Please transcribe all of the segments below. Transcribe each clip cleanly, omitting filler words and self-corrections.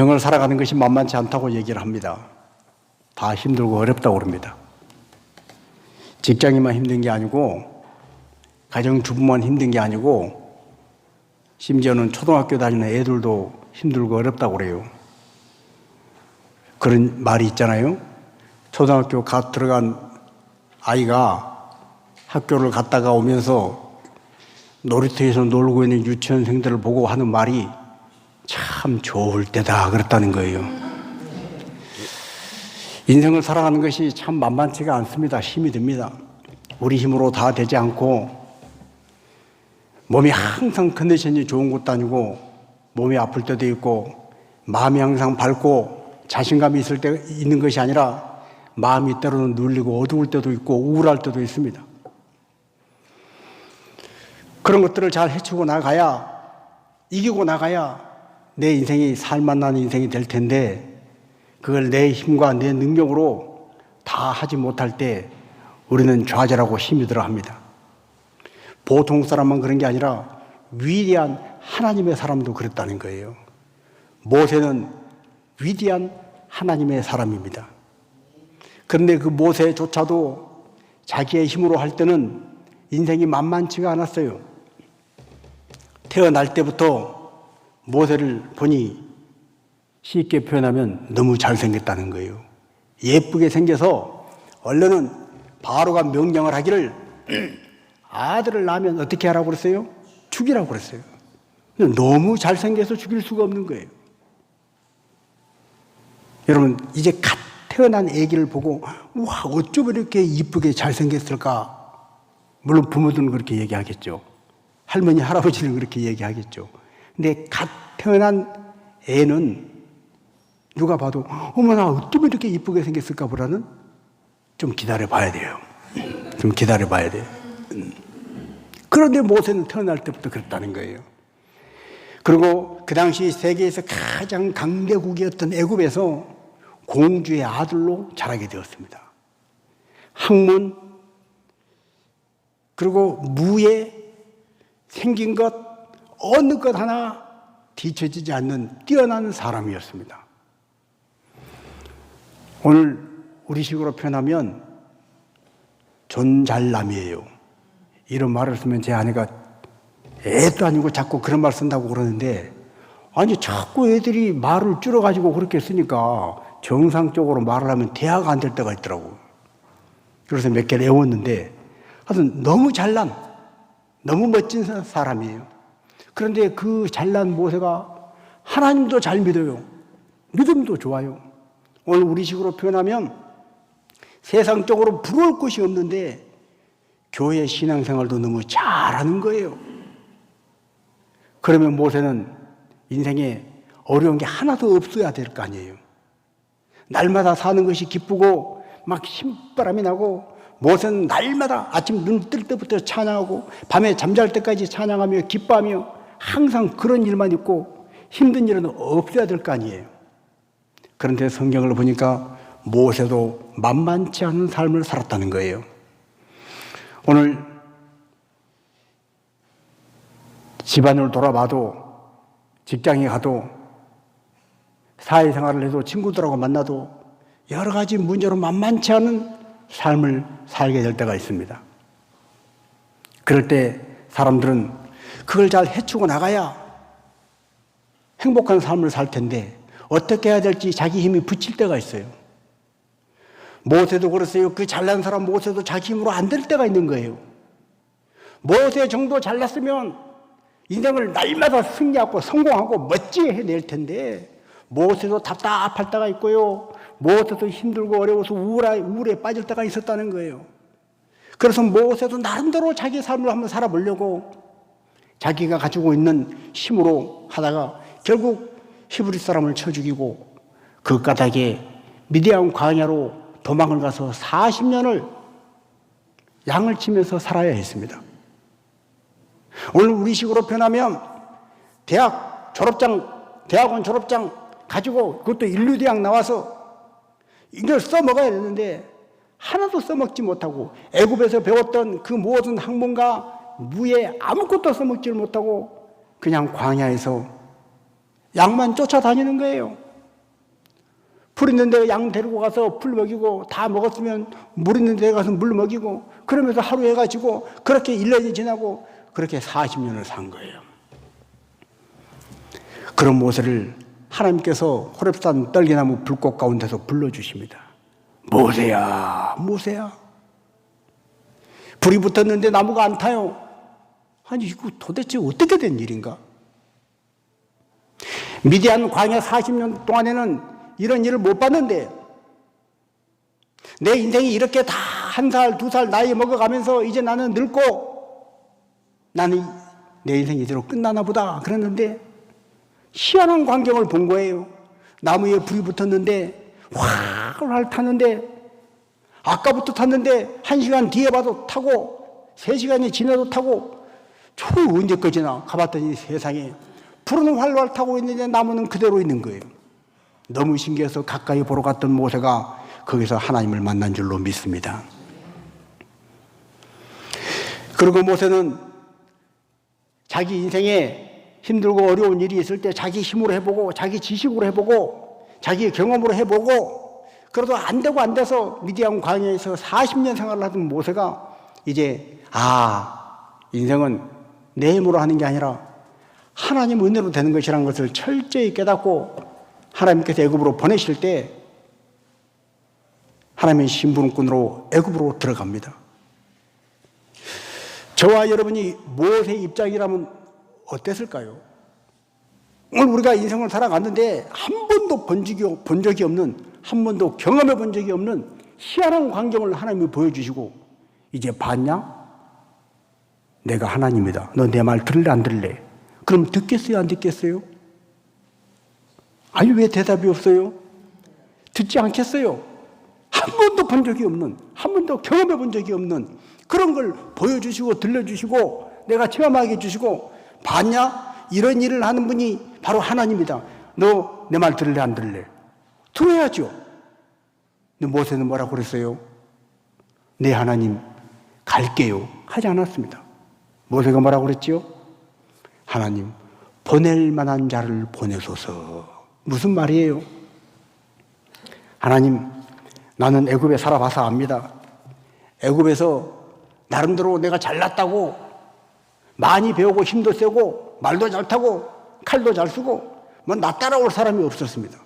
인생을 살아가는 것이 만만치 않다고 얘기를 합니다. 다 힘들고 어렵다고 그럽니다. 직장인만 힘든 게 아니고 가정주부만 힘든 게 아니고 심지어는 초등학교 다니는 애들도 힘들고 어렵다고 그래요. 그런 말이 있잖아요. 초등학교 들어간 아이가 학교를 갔다가 오면서 놀이터에서 놀고 있는 유치원생들을 보고 하는 말이 참 좋을 때다 그랬다는 거예요. 인생을 살아가는 것이 참 만만치가 않습니다. 힘이 듭니다. 우리 힘으로 다 되지 않고 몸이 항상 컨디션이 좋은 것도 아니고 몸이 아플 때도 있고 마음이 항상 밝고 자신감이 있을 때 있는 것이 아니라 마음이 때로는 눌리고 어두울 때도 있고 우울할 때도 있습니다. 그런 것들을 잘 헤치고 나가야, 이기고 나가야 내 인생이 살만한 인생이 될 텐데, 그걸 내 힘과 내 능력으로 다 하지 못할 때 우리는 좌절하고 힘이 들어 합니다. 보통 사람만 그런 게 아니라 위대한 하나님의 사람도 그랬다는 거예요. 모세는 위대한 하나님의 사람입니다. 그런데 그 모세조차도 자기의 힘으로 할 때는 인생이 만만치가 않았어요. 태어날 때부터 모세를 보니 쉽게 표현하면 너무 잘생겼다는 거예요. 예쁘게 생겨서 얼른은 바로가 명령을 하기를 아들을 낳으면 어떻게 하라고 그랬어요? 죽이라고 그랬어요. 너무 잘생겨서 죽일 수가 없는 거예요. 여러분, 이제 갓 태어난 아기를 보고 와, 어쩜 이렇게 이쁘게 잘생겼을까? 물론 부모들은 그렇게 얘기하겠죠. 할머니, 할아버지는 그렇게 얘기하겠죠. 근데 갓 태어난 애는 누가 봐도 어머나 어쩜 이렇게 이쁘게 생겼을까 보다는 좀 기다려 봐야 돼요. 좀 기다려 봐야 돼요. 그런데 모세는 태어날 때부터 그랬다는 거예요. 그리고 그 당시 세계에서 가장 강대국이었던 애굽에서 공주의 아들로 자라게 되었습니다. 학문, 그리고 무예, 생긴 것, 어느 것 하나 뒤처지지 않는 뛰어난 사람이었습니다. 오늘 우리식으로 표현하면 존잘남이에요. 이런 말을 쓰면 제 아내가 애도 아니고 자꾸 그런 말 쓴다고 그러는데, 아니 자꾸 애들이 말을 줄여가지고 그렇게 쓰니까 정상적으로 말을 하면 대화가 안 될 때가 있더라고요. 그래서 몇 개를 외웠는데 하여튼 너무 잘난, 너무 멋진 사람이에요. 그런데 그 잘난 모세가 하나님도 잘 믿어요. 믿음도 좋아요. 오늘 우리식으로 표현하면 세상적으로 부러울 것이 없는데 교회 신앙생활도 너무 잘하는 거예요. 그러면 모세는 인생에 어려운 게 하나도 없어야 될 거 아니에요. 날마다 사는 것이 기쁘고 막 힘바람이 나고, 모세는 날마다 아침 눈 뜰 때부터 찬양하고 밤에 잠잘 때까지 찬양하며 기뻐하며 항상 그런 일만 있고 힘든 일은 없어야 될 거 아니에요. 그런데 성경을 보니까 모세도 만만치 않은 삶을 살았다는 거예요. 오늘 집안을 돌아봐도, 직장에 가도, 사회생활을 해도, 친구들하고 만나도 여러 가지 문제로 만만치 않은 삶을 살게 될 때가 있습니다. 그럴 때 사람들은 그걸 잘 헤치고 나가야 행복한 삶을 살 텐데 어떻게 해야 될지 자기 힘이 붙일 때가 있어요. 모세도 그랬어요. 그 잘난 사람 모세도 자기 힘으로 안 될 때가 있는 거예요. 모세 정도 잘났으면 인생을 날마다 승리하고 성공하고 멋지게 해낼 텐데 모세도 답답할 때가 있고요. 모세도 힘들고 어려워서 우울에 빠질 때가 있었다는 거예요. 그래서 모세도 나름대로 자기 삶을 한번 살아보려고 자기가 가지고 있는 힘으로 하다가 결국 히브리 사람을 쳐 죽이고 그 까닭에 미디안 광야로 도망을 가서 40년을 양을 치면서 살아야 했습니다. 오늘 우리식으로 표현하면 대학원 졸업장 가지고 그것도 인류대학 나와서 이걸 써먹어야 되는데 하나도 써먹지 못하고 애굽에서 배웠던 그 모든 학문과 무예 아무것도 써먹지를 못하고 그냥 광야에서 양만 쫓아다니는 거예요. 풀 있는 데 양 데리고 가서 풀 먹이고 다 먹었으면 물 있는 데 가서 물 먹이고 그러면서 하루 해가지고 그렇게 1년이 지나고 그렇게 40년을 산 거예요. 그런 모세를 하나님께서 호렙산 떨기나무 불꽃 가운데서 불러주십니다. 모세야, 모세야. 불이 붙었는데 나무가 안 타요. 아니 이거 도대체 어떻게 된 일인가? 미디안 광야 40년 동안에는 이런 일을 못 봤는데 내 인생이 이렇게 다 1살, 2살 나이 먹어가면서 이제 나는 늙고 나는 내 인생이 이대로 끝나나 보다 그랬는데 희한한 광경을 본 거예요. 나무에 불이 붙었는데 활활 타는데 아까부터 탔는데 1시간 뒤에 봐도 타고 3시간이 지나도 타고 저 언제까지나 가봤더니 세상에 불은 활활 타고 있는데 나무는 그대로 있는 거예요. 너무 신기해서 가까이 보러 갔던 모세가 거기서 하나님을 만난 줄로 믿습니다. 그리고 모세는 자기 인생에 힘들고 어려운 일이 있을 때 자기 힘으로 해보고 자기 지식으로 해보고 자기 경험으로 해보고 그래도 안 되고 안 돼서 미디안 광야에서 40년 생활을 하던 모세가 이제 인생은 내 힘으로 하는 게 아니라 하나님 은혜로 되는 것이라는 것을 철저히 깨닫고 하나님께서 애굽으로 보내실 때 하나님의 심부름꾼으로 애굽으로 들어갑니다. 저와 여러분이 모세의 입장이라면 어땠을까요? 오늘 우리가 인생을 살아갔는데 한 번도 본 적이 없는, 한 번도 경험해 본 적이 없는 희한한 광경을 하나님이 보여주시고 이제 봤냐? 내가 하나님이다. 너 내 말 들을래 안 들을래? 그럼 듣겠어요 안 듣겠어요? 아니 왜 대답이 없어요? 듣지 않겠어요? 한 번도 본 적이 없는, 한 번도 경험해 본 적이 없는 그런 걸 보여주시고 들려주시고 내가 체험하게 해주시고 봤냐? 이런 일을 하는 분이 바로 하나님이다. 너 내 말 들을래 안 들을래? 들어야죠. 근데 모세는 뭐라고 그랬어요? 네 하나님 갈게요 하지 않았습니다. 모세가 뭐라고 그랬지요? 하나님 보낼 만한 자를 보내소서. 무슨 말이에요? 하나님 나는 애굽에 살아봐서 압니다. 애굽에서 나름대로 내가 잘났다고 많이 배우고 힘도 세고 말도 잘 타고 칼도 잘 쓰고 뭐 나 따라올 사람이 없었습니다.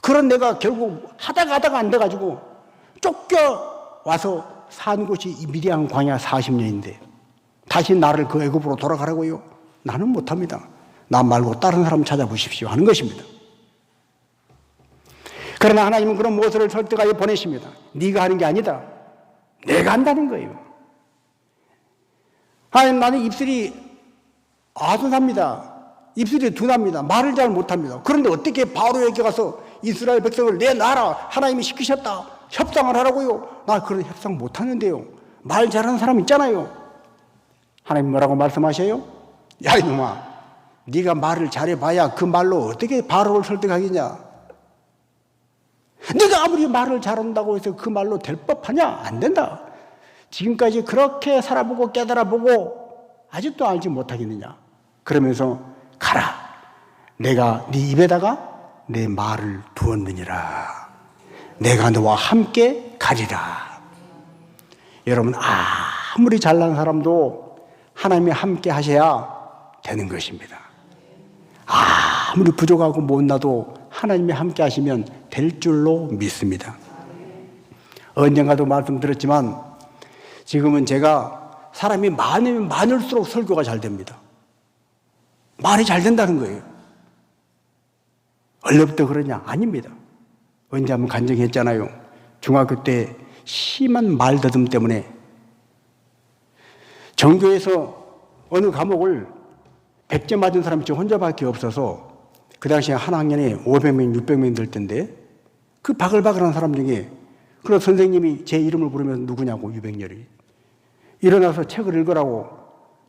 그런 내가 결국 하다가 안 돼가지고 쫓겨와서 산 곳이 이 미디안 광야 40년인데 다시 나를 그 애굽으로 돌아가라고요? 나는 못합니다. 나 말고 다른 사람 찾아보십시오 하는 것입니다. 그러나 하나님은 그런 모세를 설득하여 보내십니다. 네가 하는 게 아니다. 내가 한다는 거예요. 하나님 나는 입술이 아둔합니다. 입술이 둔합니다. 말을 잘 못합니다. 그런데 어떻게 바로에게 가서 이스라엘 백성을 내놔라 하나님이 시키셨다 협상을 하라고요? 나 그런 협상 못하는데요. 말 잘하는 사람 있잖아요. 하나님 뭐라고 말씀하셔요? 야 이놈아 네가 말을 잘해봐야 그 말로 어떻게 바로를 설득하겠냐? 네가 아무리 말을 잘한다고 해서 그 말로 될 법하냐? 안 된다. 지금까지 그렇게 살아보고 깨달아보고 아직도 알지 못하겠느냐? 그러면서 가라. 내가 네 입에다가 내 말을 두었느니라. 내가 너와 함께 가리라. 여러분 아무리 잘난 사람도 하나님이 함께 하셔야 되는 것입니다. 아무리 부족하고 못나도 하나님이 함께 하시면 될 줄로 믿습니다. 언젠가도 말씀드렸지만 지금은 제가 사람이 많으면 많을수록 설교가 잘 됩니다. 말이 잘 된다는 거예요. 얼마부터 그러냐? 아닙니다. 언제 한번 간증했잖아요. 중학교 때 심한 말더듬 때문에 전교에서 어느 과목을 100점 맞은 사람이 저 혼자밖에 없어서 그 당시에 한 학년에 500명, 600명 될 텐데 그 바글바글한 사람 중에 그런 선생님이 제 이름을 부르면서 누구냐고 유백열이 일어나서 책을 읽으라고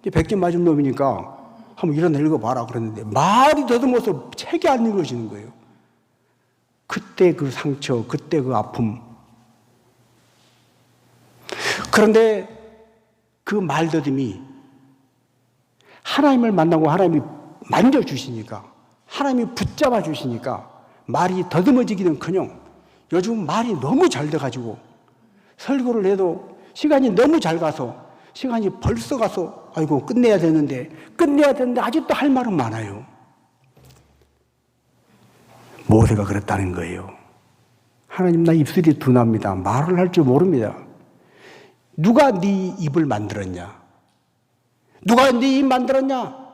100점 맞은 놈이니까 한번 일어나 읽어봐라 그랬는데 말이 더듬어서 책이 안 읽어지는 거예요. 그때 그 상처, 그때 그 아픔. 그런데 그 말더듬이 하나님을 만나고 하나님이 만져주시니까 하나님이 붙잡아 주시니까 말이 더듬어지기는커녕 요즘 말이 너무 잘 돼가지고 설교를 해도 시간이 너무 잘 가서 시간이 벌써 가서 아이고 끝내야 되는데 아직도 할 말은 많아요. 모세가 그랬다는 거예요. 하나님, 나 입술이 둔합니다. 말을 할 줄 모릅니다. 누가 네 입을 만들었냐? 누가 네 입 만들었냐?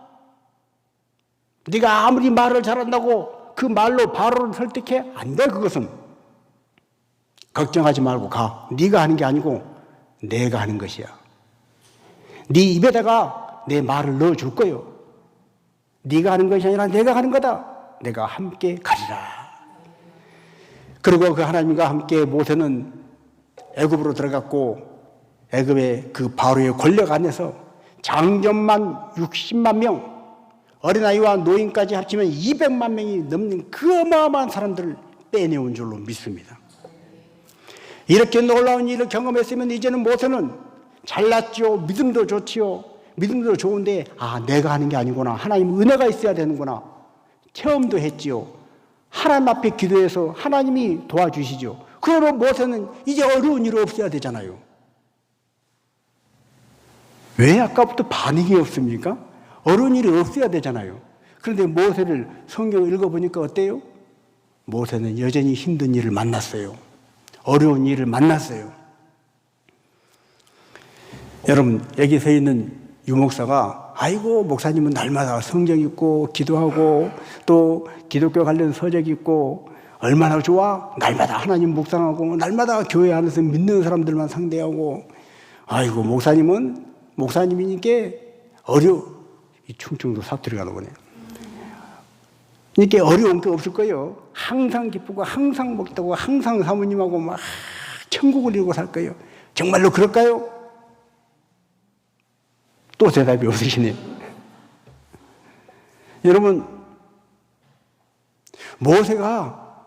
네가 아무리 말을 잘한다고 그 말로 바로를 설득해? 안 돼, 그것은. 걱정하지 말고 가. 네가 하는 게 아니고 내가 하는 것이야. 네 입에다가 내 말을 넣어줄 거요. 네가 하는 것이 아니라 내가 하는 거다. 내가 함께 가리라. 그리고 그 하나님과 함께 모세는 애굽으로 들어갔고 애굽의 그 바로의 권력 안에서 장정만 60만 명, 어린아이와 노인까지 합치면 200만 명이 넘는 그 어마어마한 사람들을 빼내온 줄로 믿습니다. 이렇게 놀라운 일을 경험했으면 이제는 모세는 잘났지요. 믿음도 좋지요. 믿음도 좋은데 내가 하는 게 아니구나. 하나님 은혜가 있어야 되는구나. 체험도 했지요. 하나님 앞에 기도해서 하나님이 도와주시죠. 그러므로 모세는 이제 어려운 일이 없어야 되잖아요. 왜 아까부터 반응이 없습니까? 어려운 일이 없어야 되잖아요. 그런데 모세를 성경을 읽어보니까 어때요? 모세는 여전히 힘든 일을 만났어요. 어려운 일을 만났어요. 여러분, 여기 서 있는 유목사가 아이고 목사님은 날마다 성경 읽고 기도하고 또 기독교 관련 서적 읽고 얼마나 좋아? 날마다 하나님 묵상하고 날마다 교회 안에서 믿는 사람들만 상대하고 아이고 목사님이니까 이 충청도 사투리가 나오네. 이렇게 어려운 게 없을 거예요. 항상 기쁘고 항상 먹다고 항상 사모님하고 막 천국을 이루고 살 거예요. 정말로 그럴까요? 또 대답이 없으시네. 여러분, 모세가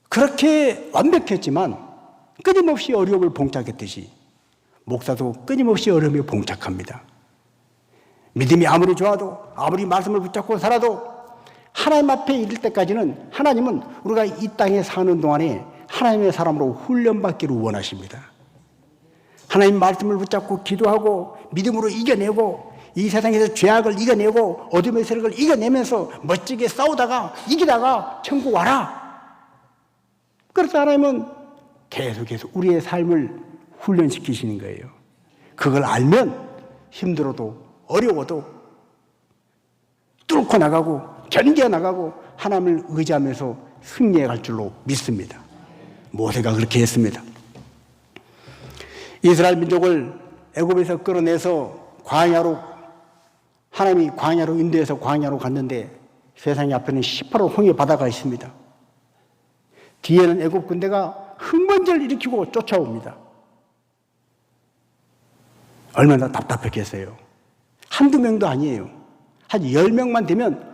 그렇게 완벽했지만 끊임없이 어려움을 봉착했듯이 목사도 끊임없이 어려움에 봉착합니다. 믿음이 아무리 좋아도 아무리 말씀을 붙잡고 살아도 하나님 앞에 이를 때까지는 하나님은 우리가 이 땅에 사는 동안에 하나님의 사람으로 훈련받기를 원하십니다. 하나님 말씀을 붙잡고 기도하고 믿음으로 이겨내고 이 세상에서 죄악을 이겨내고 어둠의 세력을 이겨내면서 멋지게 싸우다가 이기다가 천국 와라. 그래서 하나님은 계속해서 우리의 삶을 훈련시키시는 거예요. 그걸 알면 힘들어도 어려워도 뚫고 나가고 견뎌나가고 하나님을 의지하면서 승리해 갈 줄로 믿습니다. 모세가 그렇게 했습니다. 이스라엘 민족을 애굽에서 끌어내서 하나님이 광야로 인도해서 광야로 갔는데 세상의 앞에는 시퍼런 홍해 바다가 있습니다. 뒤에는 애굽 군대가 흥번제를 일으키고 쫓아옵니다. 얼마나 답답했겠어요. 한두 명도 아니에요. 한 10명만 되면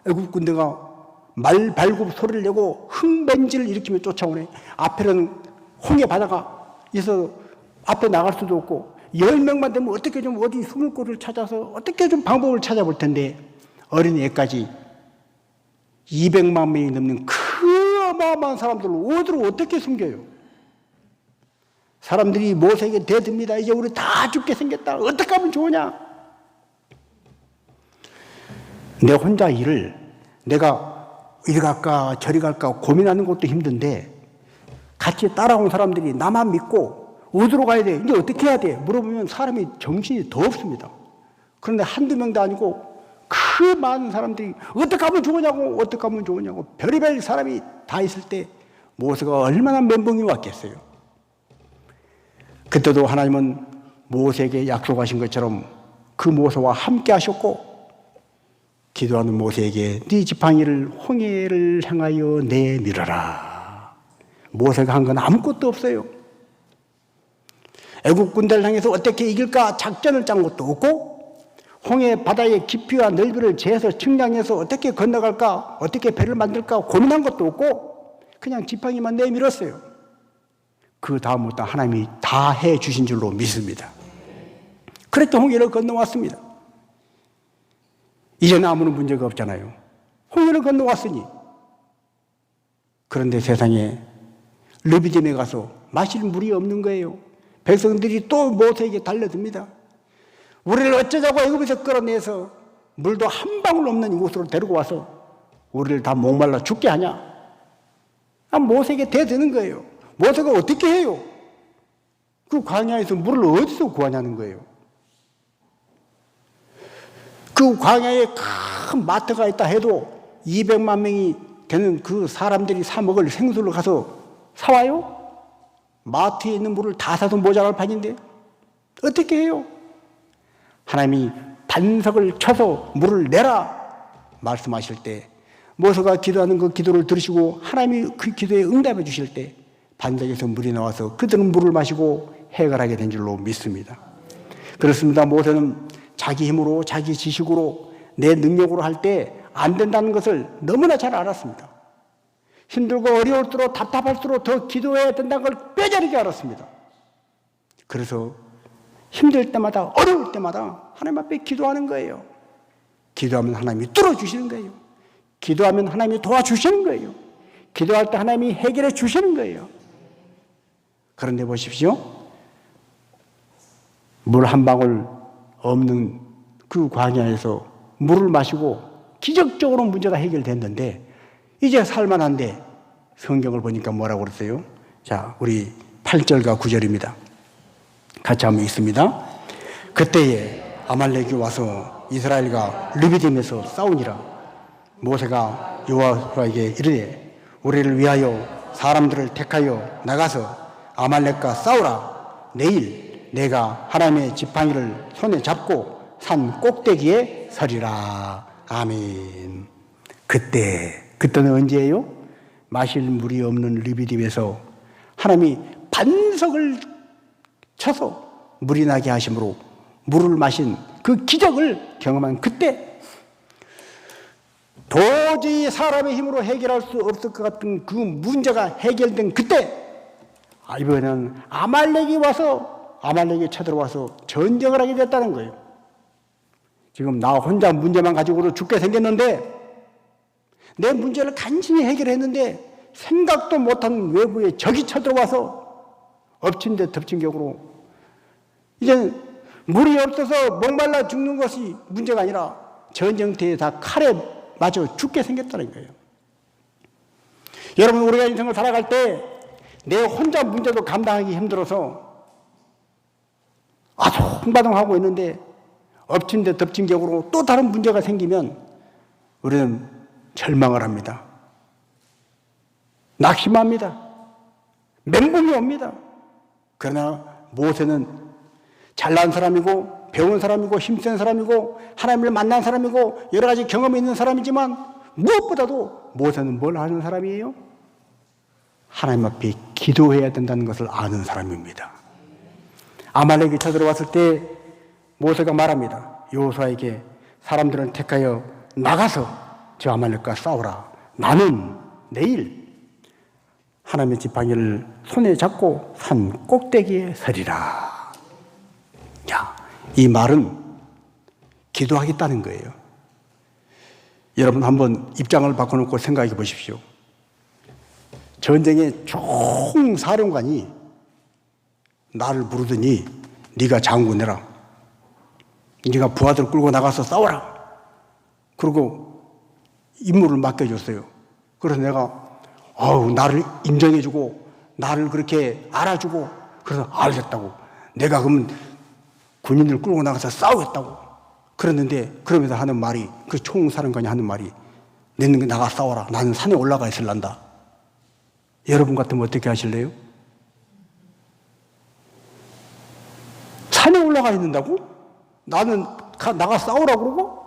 애굽 군대가 말발굽 소리를 내고 흥번제를 일으키며 쫓아오네. 앞에는 홍해 바다가 있어 앞에 나갈 수도 없고 10명만 되면 어떻게 좀 어디 숨을 곳을 찾아서 어떻게 좀 방법을 찾아볼 텐데 어린애까지 200만 명이 넘는 그 어마어마한 사람들을 어디로 어떻게 숨겨요? 사람들이 모세에게 대듭니다. 이제 우리 다 죽게 생겼다. 어떻게 하면 좋으냐? 내 혼자 내가 이리 갈까 저리 갈까 고민하는 것도 힘든데 같이 따라온 사람들이 나만 믿고 어디로 가야 돼? 이제 어떻게 해야 돼? 물어보면 사람이 정신이 더 없습니다. 그런데 한두 명도 아니고 그 많은 사람들이 어떻게 하면 좋으냐고 별의별 사람이 다 있을 때 모세가 얼마나 멘붕이 왔겠어요. 그때도 하나님은 모세에게 약속하신 것처럼 그 모세와 함께 하셨고 기도하는 모세에게 네 지팡이를 홍해를 향하여 내밀어라. 모세가 한 건 아무것도 없어요. 애국 군대를 향해서 어떻게 이길까 작전을 짠 것도 없고 홍해 바다의 깊이와 넓이를 재서 측량해서 어떻게 건너갈까 어떻게 배를 만들까 고민한 것도 없고 그냥 지팡이만 내밀었어요. 그 다음부터 하나님이 다 해주신 줄로 믿습니다. 그렇게 홍해를 건너왔습니다. 이제는 아무런 문제가 없잖아요. 홍해를 건너왔으니 그런데 세상에 르비딤에 가서 마실 물이 없는 거예요. 백성들이 또 모세에게 달려듭니다. 우리를 어쩌자고 애굽에서 끌어내서 물도 한 방울 없는 이곳으로 데리고 와서 우리를 다 목말라 죽게 하냐? 모세에게 대드는 거예요. 모세가 어떻게 해요? 그 광야에서 물을 어디서 구하냐는 거예요. 그 광야에 큰 마트가 있다 해도 200만 명이 되는 그 사람들이 사 먹을 생수를 가서 사와요? 마트에 있는 물을 다 사도 모자랄 판인데 어떻게 해요? 하나님이 반석을 쳐서 물을 내라 말씀하실 때 모세가 기도하는 그 기도를 들으시고 하나님이 그 기도에 응답해 주실 때 반석에서 물이 나와서 그들은 물을 마시고 해결하게 된 줄로 믿습니다. 그렇습니다. 모세는 자기 힘으로 자기 지식으로 내 능력으로 할 때 안 된다는 것을 너무나 잘 알았습니다. 힘들고 어려울수록 답답할수록 더 기도해야 된다는 걸 뼈저리게 알았습니다. 그래서 힘들 때마다 어려울 때마다 하나님 앞에 기도하는 거예요. 기도하면 하나님이 뚫어주시는 거예요. 기도하면 하나님이 도와주시는 거예요. 기도할 때 하나님이 해결해 주시는 거예요. 그런데 보십시오. 물 한 방울 없는 그 광야에서 물을 마시고 기적적으로 문제가 해결됐는데 이제 살만한데 성경을 보니까 뭐라고 그랬어요? 자, 우리 8절과 9절입니다. 같이 한번 읽습니다. 그때에 아말렉이 와서 이스라엘과 르비딤에서 싸우니라. 모세가 여호와에게 이르되 우리를 위하여 사람들을 택하여 나가서 아말렉과 싸우라. 내일 내가 하나님의 지팡이를 손에 잡고 산 꼭대기에 서리라. 아멘. 그때는 언제예요? 마실 물이 없는 르비딤에서 하나님이 반석을 쳐서 물이 나게 하심으로 물을 마신 그 기적을 경험한 그때, 도저히 사람의 힘으로 해결할 수 없을 것 같은 그 문제가 해결된 그때, 이번에는 아말렉이 쳐들어와서 전쟁을 하게 됐다는 거예요. 지금 나 혼자 문제만 가지고도 죽게 생겼는데 내 문제를 간신히 해결했는데 생각도 못한 외부의 적이 쳐들어와서 엎친 데 덮친 격으로 이제 물이 없어서 목말라 죽는 것이 문제가 아니라 전쟁터에 다 칼에 맞아 죽게 생겼다는 거예요. 여러분, 우리가 인생을 살아갈 때 내 혼자 문제도 감당하기 힘들어서 아동바동하고 있는데 엎친 데 덮친 격으로 또 다른 문제가 생기면 우리는 절망을 합니다. 낙심합니다. 멘붕이 옵니다. 그러나 모세는 잘난 사람이고 배운 사람이고 힘센 사람이고 하나님을 만난 사람이고 여러 가지 경험이 있는 사람이지만 무엇보다도 모세는 뭘 아는 사람이에요? 하나님 앞에 기도해야 된다는 것을 아는 사람입니다. 아말렉이 쳐들어왔을 때 모세가 말합니다. 여호수아에게 사람들을 택하여 나가서 저 아말렉과 싸우라. 나는 내일 하나님의 지팡이를 손에 잡고 산 꼭대기에 서리라. 야, 이 말은 기도하겠다는 거예요. 여러분, 한번 입장을 바꿔놓고 생각해 보십시오. 전쟁의 총사령관이 나를 부르더니 네가 장군해라. 네가 부하들 끌고 나가서 싸워라. 그리고 임무를 맡겨줬어요. 그래서 내가 나를 인정해주고 나를 그렇게 알아주고 그래서 알겠다고, 내가 그러면 군인들 끌고 나가서 싸우겠다고 그랬는데, 그러면서 하는 말이, 그 총사령관이 하는 말이, 너는 나가 싸워라. 나는 산에 올라가 있을란다. 여러분 같으면 어떻게 하실래요? 산에 올라가 있는다고? 나는 나가 싸우라고 그러고?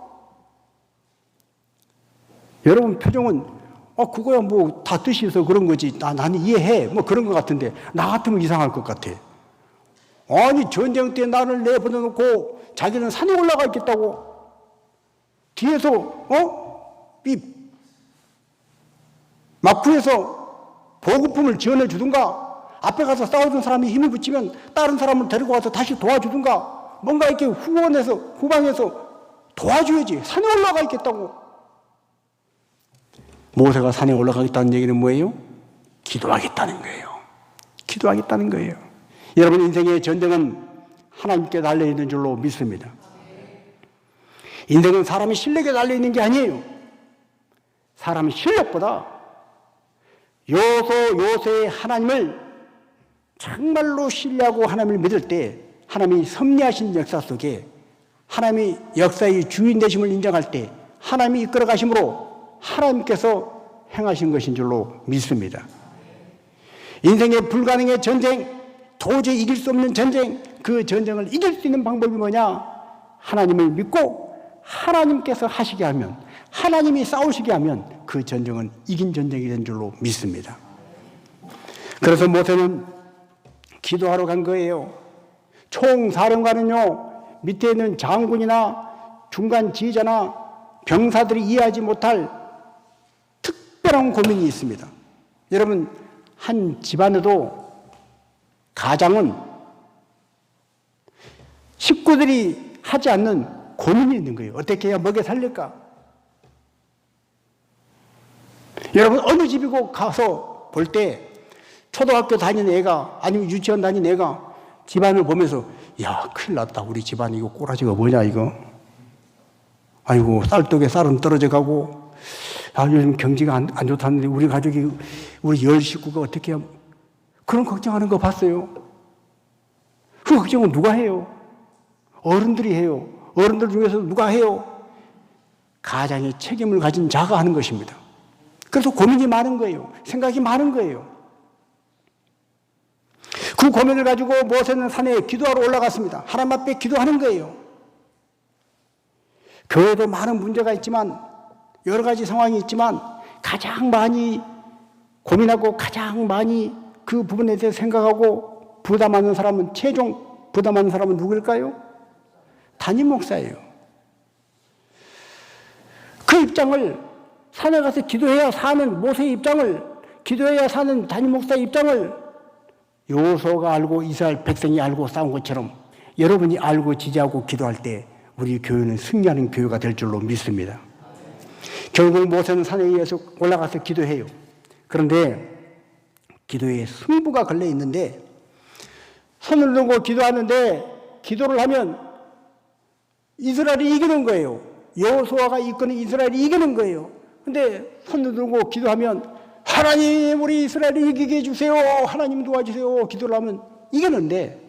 여러분 표정은 그거야 뭐 다 뜻이 있어 그런 거지, 나는 이해해 뭐 그런 것 같은데, 나 같으면 이상할 것 같아. 아니, 전쟁 때 나를 내보내놓고 자기는 산에 올라가 있겠다고 뒤에서 이 막부에서 보급품을 지원해 주든가, 앞에 가서 싸우던 사람이 힘을 붙이면 다른 사람을 데리고 와서 다시 도와주든가, 뭔가 이렇게 후방에서 도와줘야지. 산에 올라가 있겠다고. 모세가 산에 올라가겠다는 얘기는 뭐예요? 기도하겠다는 거예요. 기도하겠다는 거예요. 여러분, 인생의 전쟁은 하나님께 달려있는 줄로 믿습니다. 인생은 사람의 실력에 달려있는 게 아니에요. 사람의 실력보다 요소의 하나님을 정말로 신뢰하고 하나님을 믿을 때, 하나님이 섭리하신 역사 속에 하나님이 역사의 주인 되심을 인정할 때 하나님이 이끌어 가심으로 하나님께서 행하신 것인 줄로 믿습니다. 인생의 불가능의 전쟁, 도저히 이길 수 없는 전쟁, 그 전쟁을 이길 수 있는 방법이 뭐냐? 하나님을 믿고 하나님께서 하시게 하면, 하나님이 싸우시게 하면 그 전쟁은 이긴 전쟁이 된 줄로 믿습니다. 그래서 모세는 기도하러 간 거예요. 총사령관은요, 밑에 있는 장군이나 중간 지휘자나 병사들이 이해하지 못할 특별한 고민이 있습니다. 여러분, 한 집안에도 가장은 식구들이 하지 않는 고민이 있는 거예요. 어떻게 해야 먹여 살릴까? 여러분, 어느 집이고 가서 볼 때 초등학교 다니는 애가 아니면 유치원 다니는 애가 집안을 보면서 야, 큰일 났다. 우리 집안 이거 꼬라지가 뭐냐 이거. 아이고, 쌀떡에 쌀은 떨어져 가고, 아, 요즘 경기가 안 좋다는데 우리 가족이, 우리 10식구가 어떻게 해야, 그런 걱정하는 거 봤어요. 그 걱정은 누가 해요? 어른들이 해요. 어른들 중에서 누가 해요? 가장의 책임을 가진 자가 하는 것입니다. 그래서 고민이 많은 거예요. 생각이 많은 거예요. 그 고민을 가지고 모세는 산에 기도하러 올라갔습니다. 하나님 앞에 기도하는 거예요. 교회도 많은 문제가 있지만, 여러 가지 상황이 있지만, 가장 많이 고민하고 가장 많이 그 부분에 대해서 생각하고 부담하는 사람은, 최종 부담하는 사람은 누구일까요? 담임 목사예요. 그 입장을, 산에 가서 기도해야 사는 모세의 입장을, 기도해야 사는 담임 목사의 입장을 여호수아가 알고 이스라엘 백성이 알고 싸운 것처럼 여러분이 알고 지지하고 기도할 때 우리 교회는 승리하는 교회가 될 줄로 믿습니다. 결국 모세는 산에 의해서 올라가서 기도해요. 그런데 기도에 승부가 걸려 있는데, 손을 들고 기도하는데 기도를 하면 이스라엘이 이기는 거예요. 여호수아가 이끄는 이스라엘이 이기는 거예요. 근데 손을 들고 기도하면 하나님, 우리 이스라엘을 이기게 해주세요. 하나님 도와주세요. 기도를 하면 이기는데,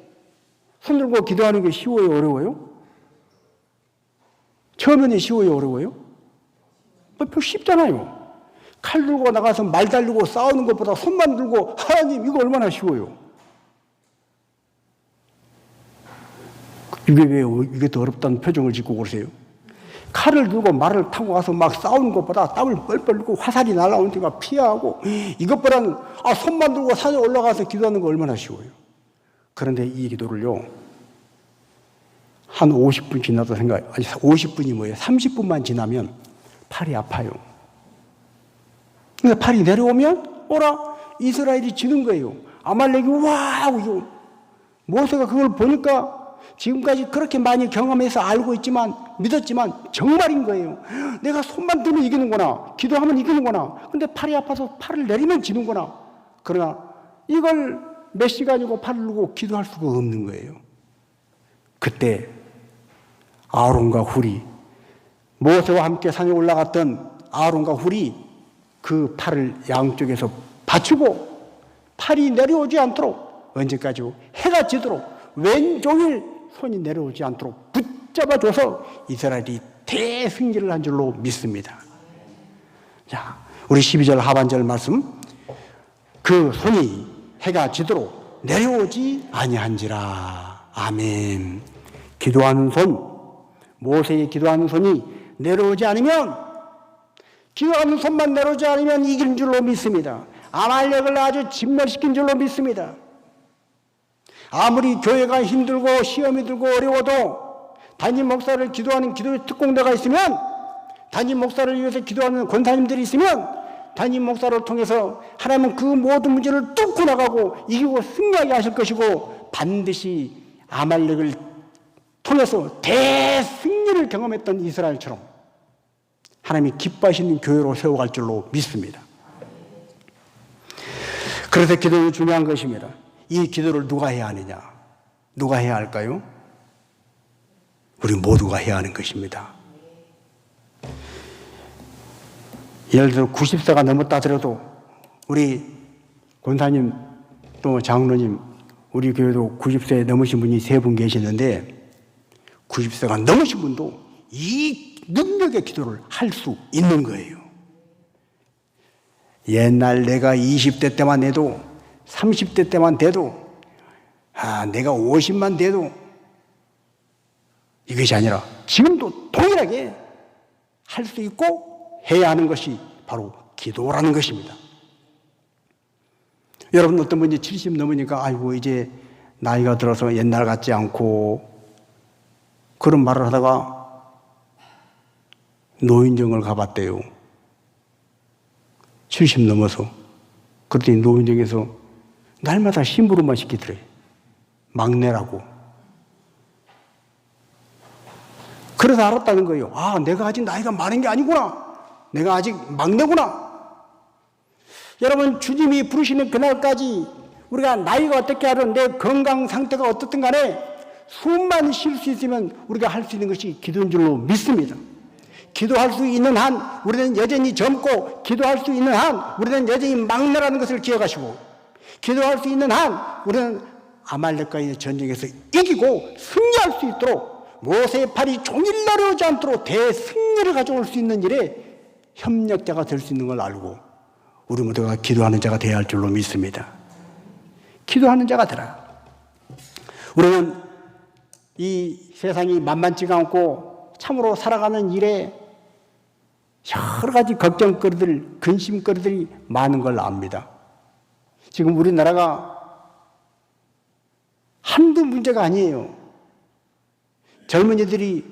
손 들고 기도하는 게 쉬워요? 어려워요? 처음에는 쉬워요? 어려워요? 별 쉽잖아요. 칼 들고 나가서 말 달리고 싸우는 것보다 손만 들고 하나님, 이거 얼마나 쉬워요? 이게 왜 이게 더 어렵다는 표정을 짓고 그러세요? 칼을 들고 말을 타고 가서 막 싸우는 것보다 땀을 뻘뻘 흘리고 화살이 날아오는 데가 피하고, 이것보다는 손만 들고 산에 올라가서 기도하는 거 얼마나 쉬워요. 그런데 이 기도를요, 한 50분 지나도 아니 50분이 뭐예요? 30분만 지나면 팔이 아파요. 그러니까 팔이 내려오면 오라, 이스라엘이 지는 거예요. 아말렉이 와 하고, 모세가 그걸 보니까 지금까지 그렇게 많이 경험해서 알고 있지만, 믿었지만 정말인 거예요. 내가 손만 들면 이기는구나. 기도하면 이기는구나. 근데 팔이 아파서 팔을 내리면 지는구나. 그러나 이걸 몇 시간이고 팔을 들고 기도할 수가 없는 거예요. 그때 아론과 훌이, 모세와 함께 산에 올라갔던 아론과 훌이 그 팔을 양쪽에서 받치고 팔이 내려오지 않도록, 언제까지? 해가 지도록 왼종일 손이 내려오지 않도록 붙잡아줘서 이스라엘이 대승리를 한 줄로 믿습니다. 자, 우리 12절 하반절 말씀, 그 손이 해가 지도록 내려오지 아니한지라. 아멘. 기도하는 손, 모세의 기도하는 손이 내려오지 않으면, 기도하는 손만 내려오지 않으면 이긴 줄로 믿습니다. 아말렉을 아주 진멸시킨 줄로 믿습니다. 아무리 교회가 힘들고 시험이 들고 어려워도 담임 목사를 기도하는 기도의 특공대가 있으면, 담임 목사를 위해서 기도하는 권사님들이 있으면, 담임 목사를 통해서 하나님은 그 모든 문제를 뚫고 나가고 이기고 승리하게 하실 것이고, 반드시 아말렉을 통해서 대승리를 경험했던 이스라엘처럼 하나님이 기뻐하시는 교회로 세워갈 줄로 믿습니다. 그래서 기도는 중요한 것입니다. 이 기도를 누가 해야 하느냐? 누가 해야 할까요? 우리 모두가 해야 하는 것입니다. 예를 들어 90세가 넘었다 하더라도 우리 권사님 또 장로님, 우리 교회도 90세 넘으신 분이 3분 계시는데 90세가 넘으신 분도 이 능력의 기도를 할 수 있는 거예요. 옛날 내가 20대 때만 해도 30대 때만 돼도 내가 50만 돼도 이것이 아니라 지금도 동일하게 할 수 있고 해야 하는 것이 바로 기도라는 것입니다. 여러분 어떤 분이 70 넘으니까 아이고 이제 나이가 들어서 옛날 같지 않고 그런 말을 하다가 노인정을 가봤대요. 70 넘어서. 그랬더니 노인정에서 날마다 심부름만 시키더래. 막내라고. 그래서 알았다는 거예요. 내가 아직 나이가 많은 게 아니구나. 내가 아직 막내구나. 여러분 주님이 부르시는 그날까지 우리가 나이가 어떻게 하든 내 건강 상태가 어떻든 간에 숨만 쉴 수 있으면 우리가 할 수 있는 것이 기도인 줄로 믿습니다. 기도할 수 있는 한 우리는 여전히 젊고 기도할 수 있는 한 우리는 여전히 막내라는 것을 기억하시고 기도할 수 있는 한 우리는 아말렉과의 전쟁에서 이기고 승리할 수 있도록 모세의 팔이 종일 내려오지 않도록 대승리를 가져올 수 있는 일에 협력자가 될 수 있는 걸 알고 우리 모두가 기도하는 자가 되어야 할 줄로 믿습니다. 기도하는 자가 되라. 우리는 이 세상이 만만치가 않고 참으로 살아가는 일에 여러 가지 걱정거리들, 근심거리들이 많은 걸 압니다. 지금 우리나라가 한두 문제가 아니에요. 젊은이들이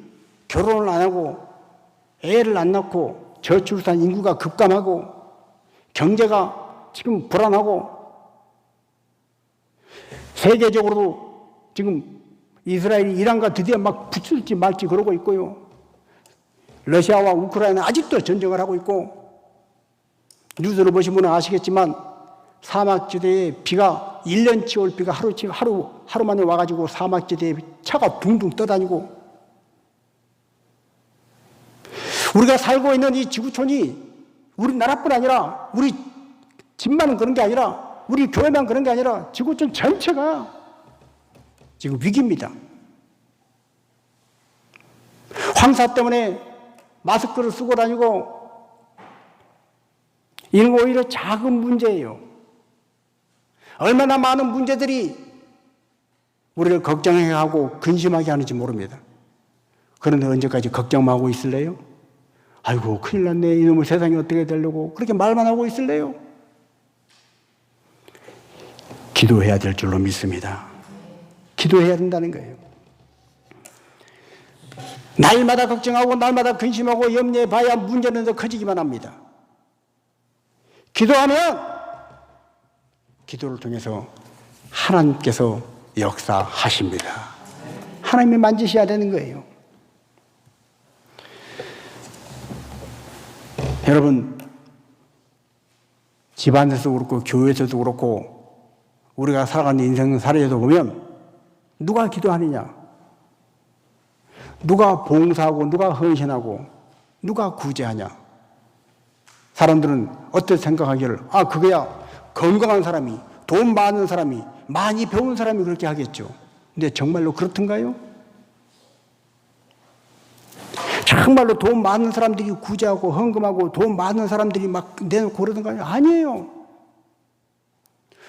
결혼을 안 하고 애를 안 낳고 저출산 인구가 급감하고 경제가 지금 불안하고 세계적으로도 지금 이스라엘이 이란과 드디어 막 붙을지 말지 그러고 있고요. 러시아와 우크라이나 아직도 전쟁을 하고 있고 뉴스를 보신 분은 아시겠지만 사막지대에 비가 1년치 올 비가 하루 만에 와가지고 사막지대에 차가 둥둥 떠다니고 우리가 살고 있는 이 지구촌이 우리나라뿐 아니라 우리 집만 그런 게 아니라 우리 교회만 그런 게 아니라 지구촌 전체가 지금 위기입니다. 황사 때문에 마스크를 쓰고 다니고 이런 거 오히려 작은 문제예요. 얼마나 많은 문제들이 우리를 걱정해하고 근심하게 하는지 모릅니다. 그런데 언제까지 걱정만 하고 있을래요? 아이고 큰일 났네. 이놈의 세상이 어떻게 되려고 그렇게 말만 하고 있을래요? 기도해야 될 줄로 믿습니다. 기도해야 된다는 거예요. 날마다 걱정하고 날마다 근심하고 염려해 봐야 문제는 더 커지기만 합니다. 기도하면 기도를 통해서 하나님께서 역사하십니다. 하나님이 만지셔야 되는 거예요. 여러분 집안에서도 그렇고 교회에서도 그렇고 우리가 살아가는 인생 사례에서 보면 누가 기도하느냐? 누가 봉사하고 누가 헌신하고 누가 구제하냐? 사람들은 어떻게 생각하기를 그거야 건강한 사람이 돈 많은 사람이 많이 배운 사람이 그렇게 하겠죠. 근데 정말로 그렇던가요? 정말로 돈 많은 사람들이 구제하고 헌금하고 돈 많은 사람들이 막 내놓고 그러던가요? 아니에요.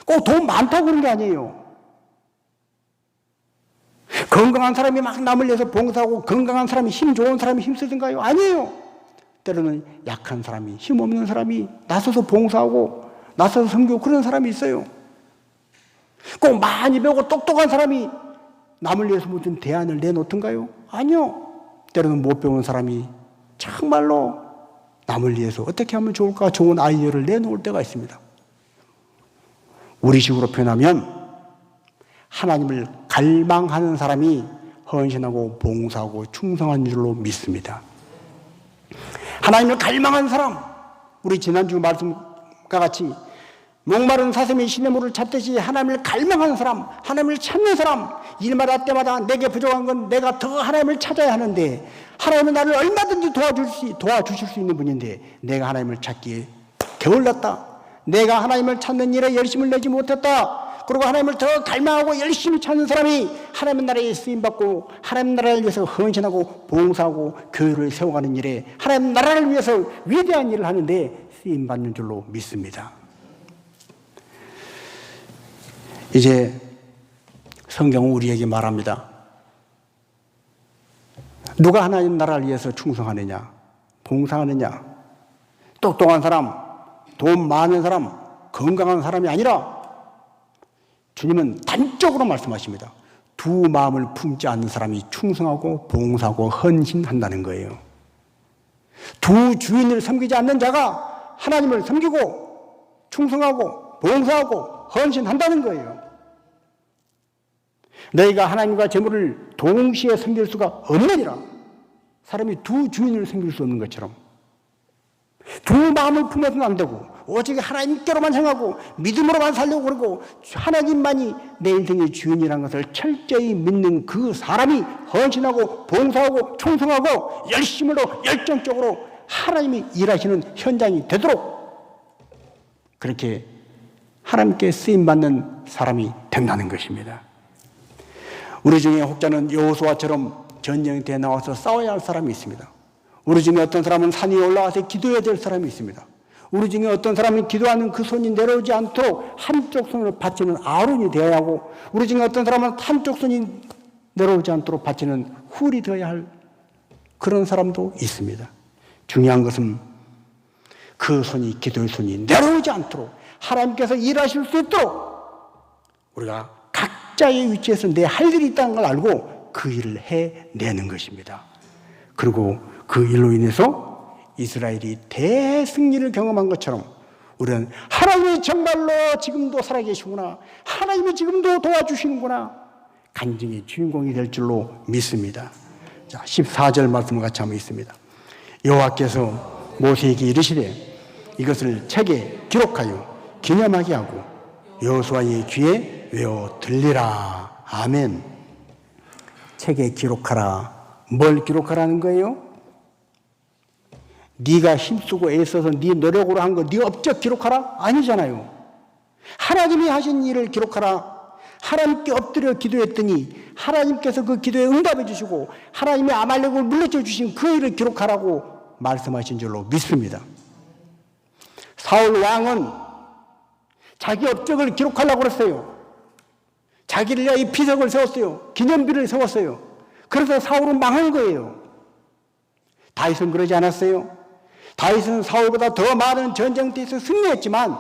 꼭 돈 많다고 그런 게 아니에요. 건강한 사람이 막 남을 위해서 봉사하고 건강한 사람이 힘 좋은 사람이 힘쓰던가요? 아니에요. 때로는 약한 사람이 힘없는 사람이 나서서 봉사하고 나서서 섬기고 그런 사람이 있어요. 꼭 많이 배우고 똑똑한 사람이 남을 위해서 무슨 대안을 내놓던가요? 아니요. 때로는 못 배운 사람이 정말로 남을 위해서 어떻게 하면 좋을까 좋은 아이디어를 내놓을 때가 있습니다. 우리식으로 표현하면 하나님을 갈망하는 사람이 헌신하고 봉사하고 충성한 줄로 믿습니다. 하나님을 갈망하는 사람, 우리 지난주 말씀과 같이 목마른 사슴이 시냇물을 찾듯이 하나님을 갈망하는 사람, 하나님을 찾는 사람, 일마다 때마다 내게 부족한 건 내가 더 하나님을 찾아야 하는데, 하나님은 나를 얼마든지 도와주실 수 있는 분인데 내가 하나님을 찾기에 게을렀다. 내가 하나님을 찾는 일에 열심을 내지 못했다. 그리고 하나님을 더 갈망하고 열심히 찾는 사람이 하나님 나라에 쓰임받고 하나님 나라를 위해서 헌신하고 봉사하고 교회를 세워가는 일에 하나님 나라를 위해서 위대한 일을 하는데 쓰임받는 줄로 믿습니다. 이제 성경은 우리에게 말합니다. 누가 하나님 나라를 위해서 충성하느냐, 봉사하느냐, 똑똑한 사람, 돈 많은 사람, 건강한 사람이 아니라 주님은 단적으로 말씀하십니다. 두 마음을 품지 않는 사람이 충성하고 봉사하고 헌신한다는 거예요. 두 주인을 섬기지 않는 자가 하나님을 섬기고 충성하고 봉사하고 헌신한다는 거예요. 너희가 하나님과 재물을 동시에 섬길 수가 없느니라. 사람이 두 주인을 섬길 수 없는 것처럼 두 마음을 품어서는 안 되고 오직 하나님께로만 향하고 믿음으로만 살려고 그러고 하나님만이 내 인생의 주인이라는 것을 철저히 믿는 그 사람이 헌신하고 봉사하고 충성하고 열심으로 열정적으로 하나님이 일하시는 현장이 되도록 그렇게 하나님께 쓰임받는 사람이 된다는 것입니다. 우리 중에 혹자는 여호수아처럼 전쟁터에 나와서 싸워야 할 사람이 있습니다. 우리 중에 어떤 사람은 산 위에 올라가서 기도해야 될 사람이 있습니다. 우리 중에 어떤 사람은 기도하는 그 손이 내려오지 않도록 한쪽 손을 받치는 아론이 되어야 하고, 우리 중에 어떤 사람은 한쪽 손이 내려오지 않도록 받치는 훌이 되어야 할 그런 사람도 있습니다. 중요한 것은 그 손이, 기도의 손이 내려오지 않도록 하나님께서 일하실 수 있도록 우리가 각자의 위치에서 내 할 일이 있다는 걸 알고 그 일을 해내는 것입니다. 그리고 그 일로 인해서 이스라엘이 대승리를 경험한 것처럼 우리는 하나님이 정말로 지금도 살아계시구나, 하나님이 지금도 도와주시는구나, 간증의 주인공이 될 줄로 믿습니다. 자, 14절 말씀을 같이 한번 있습니다. 여호와께서 모세에게 이르시되 이것을 책에 기록하여 기념하게 하고 여호수아의 귀에 외워 들리라. 아멘. 책에 기록하라. 뭘 기록하라는 거예요? 네가 힘쓰고 애써서 네 노력으로 한 거 네 업적 기록하라? 아니잖아요. 하나님이 하신 일을 기록하라. 하나님께 엎드려 기도했더니 하나님께서 그 기도에 응답해 주시고 하나님이 아말렉을 물리쳐 주신 그 일을 기록하라고 말씀하신 줄로 믿습니다. 사울 왕은 자기 업적을 기록하려고 그랬어요. 자기를 위하여 비석을 세웠어요. 기념비를 세웠어요. 그래서 사울은 망한 거예요. 다윗은 그러지 않았어요. 다윗은 사울보다 더 많은 전쟁터에서 승리했지만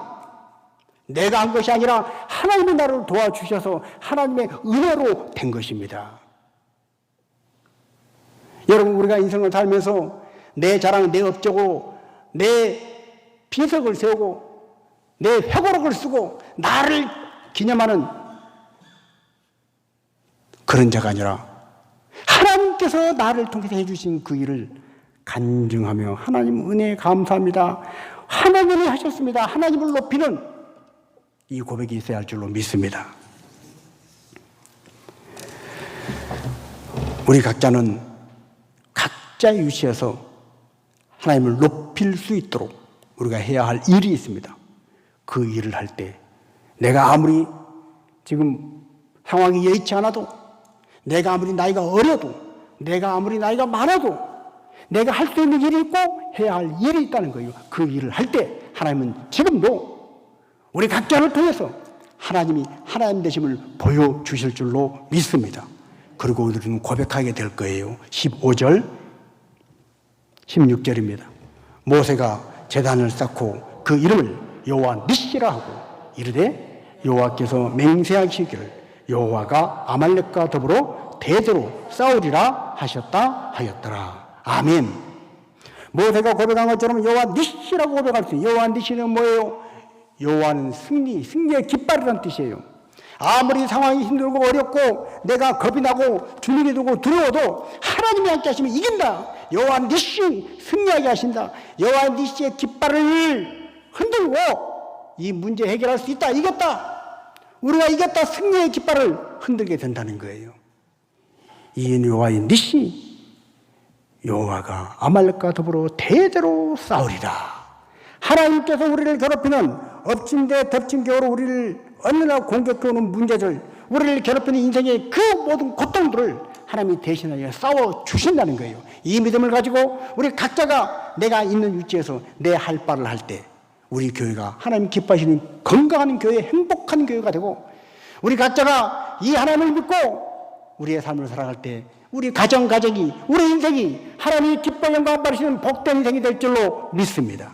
내가 한 것이 아니라 하나님이 나를 도와주셔서 하나님의 은혜로 된 것입니다. 여러분, 우리가 인생을 살면서 내 자랑, 내 업적으로 내 비석을 세우고 내 회고록을 쓰고 나를 기념하는 그런 자가 아니라 하나님께서 나를 통해서 해주신 그 일을 간증하며 하나님 은혜에 감사합니다, 하나님이 하셨습니다, 하나님을 높이는 이 고백이 있어야 할 줄로 믿습니다. 우리 각자는 각자의 위치에서 하나님을 높일 수 있도록 우리가 해야 할 일이 있습니다. 그 일을 할 때 내가 아무리 지금 상황이 여의치 않아도, 내가 아무리 나이가 어려도, 내가 아무리 나이가 많아도 내가 할 수 있는 일이 있고 해야 할 일이 있다는 거예요. 그 일을 할 때 하나님은 지금도 우리 각자를 통해서 하나님이 하나님 되심을 보여주실 줄로 믿습니다. 그리고 우리는 고백하게 될 거예요. 15절 16절입니다. 모세가 제단을 쌓고 그 이름을 여호와 니시라 하고 이르되 여호와께서 맹세하시기를 여호와가 아말렉과 더불어 대대로 싸우리라 하셨다 하였더라. 아멘. 모세가 고백한 것처럼 여호와 니시라고 고백할 수 있어요. 여호와 니시는 뭐예요? 여호와는 승리의 깃발이라는 뜻이에요. 아무리 상황이 힘들고 어렵고 내가 겁이 나고 주눅이 들고 두려워도 하나님이 함께 하시면 이긴다. 여호와 니시 승리하게 하신다. 여호와 니시의 깃발을 흔들고 이 문제 해결할 수 있다, 이겼다, 우리가 이겼다, 승리의 깃발을 흔들게 된다는 거예요. 이 여호와의 니시, 여호와가 아말렉과 더불어 대대로 싸우리라. 하나님께서 우리를 괴롭히는 엎친 데 덮친 격으로 우리를 언제나 공격해오는 문제들, 우리를 괴롭히는 인생의 그 모든 고통들을 하나님이 대신하여 싸워 주신다는 거예요. 이 믿음을 가지고 우리 각자가 내가 있는 위치에서 내 할 바를 할 때 우리 교회가 하나님 기뻐하시는 건강한 교회, 행복한 교회가 되고, 우리 각자가 이 하나님을 믿고 우리의 삶을 살아갈 때 우리 가정이, 우리 인생이 하나님이 기뻐 영광 받으시는 복된 인생이 될 줄로 믿습니다.